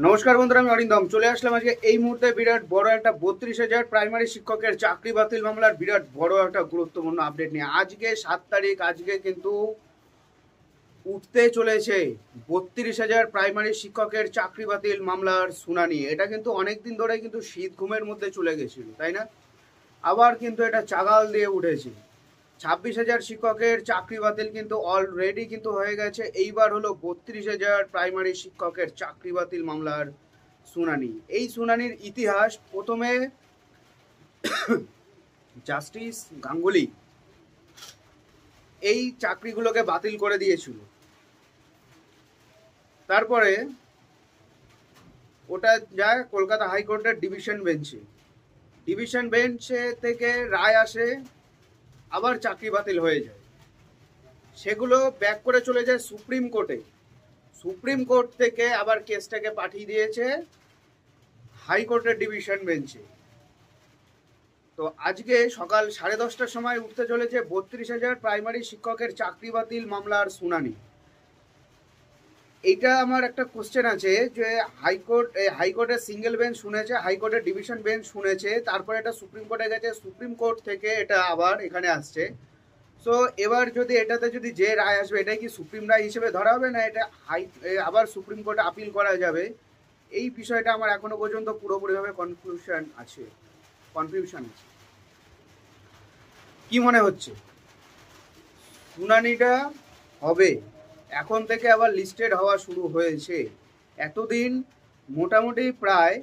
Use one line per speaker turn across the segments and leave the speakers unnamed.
নমস্কার বন্ধুরা, আমি অরিন্দম চলে আসলাম আজকে এই মুহূর্তে বিরাট বড় একটা 32,000 প্রাইমারি শিক্ষকের চাকরি বাতিল মামলার বিরাট বড় একটা গুরুত্বপূর্ণ আপডেট নিয়ে। আজকে 7 তারিখ, আজকে কিন্তু উঠতে চলেছে 32,000 প্রাইমারি শিক্ষকের চাকরি বাতিল মামলার শুনানি। এটা কিন্তু অনেকদিন ধরে কিন্তু শীত ঘুমের মধ্যে চলে গেছিল, তাই না? আবার কিন্তু এটা চাগাল দিয়ে উঠেছে। 26,000 শিক্ষকের চাকরি বাতিল কিন্তু অলরেডি কিন্তু হয়ে গেছে। এইবার হলো 32,000 প্রাইমারি শিক্ষকের চাকরি বাতিল মামলার শুনানি। এই শুনানির ইতিহাস প্রথমে জাস্টিস গাঙ্গুলি এই চাকরিগুলোকে বাতিল করে দিয়েছিল। তারপরে ওটা যায় কলকাতা হাইকোর্টের ডিভিশন বেঞ্চে থেকে রায় আসে, আবার চাকরি বাতিল হয়ে যায়। সেগুলো ব্যাক করে চলে যায় সুপ্রিম কোর্ট থেকে আবার কেসটাকে পাঠিয়ে দিয়েছে হাইকোর্টের ডিভিশন বেঞ্চে। তো আজকে সকাল 10:30টার সময় উঠতে চলেছে 32,000 প্রাইমারি শিক্ষকের চাকরি বাতিল মামলার শুনানি। এইটা আমার একটা কোশ্চেন আছে যে হাইকোর্টের সিঙ্গেল বেঞ্চ শুনেছে, হাইকোর্টের ডিভিশন বেঞ্চ শুনেছে, তারপরে এটা সুপ্রিম কোর্টে গেছে, সুপ্রিম কোর্ট থেকে এটা আবার এখানে আসছে। সো এবার যদি এটাতে যদি যে রায় আসবে, এটাই কি সুপ্রিম রায় হিসেবে ধরা হবে, না এটা আবার সুপ্রিম কোর্টে আপিল করা যাবে? এই বিষয়টা আমার এখনো পর্যন্ত পুরোপুরিভাবে কনফিউশন আছে। কি মনে হচ্ছে শুনানিটা হবে? এখন থেকে আবার লিস্টেড হওয়া শুরু হয়েছে। এতদিন মোটামুটি প্রায়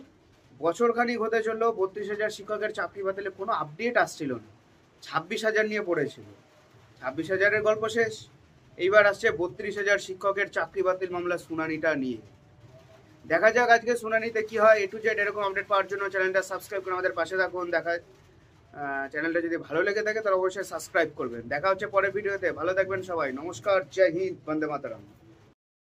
বছরখানিক হতে চললো 32,000 শিক্ষকের চাকরি বাতিলে কোনো আপডেট আসছিল না। 26,000 নিয়ে পড়েছিল, 26,000-এর গল্প শেষ। এইবার আসছে 32,000 শিক্ষকের চাকরি বাতিল মামলার শুনানিটা নিয়ে। দেখা যাক আজকে শুনানিতে কি হয়। A to Z এরকম আপডেট পাওয়ার জন্য চ্যানেলটা সাবস্ক্রাইব করে আমাদের পাশে থাকুন। চ্যানেলটা যদি ভালো লেগে থাকে তাহলে অবশ্যই সাবস্ক্রাইব করবেন। দেখা হচ্ছে পরের ভিডিওতে। ভালো থাকবেন সবাই। নমস্কার, জয় হিন্দ, বন্দে মাতরম।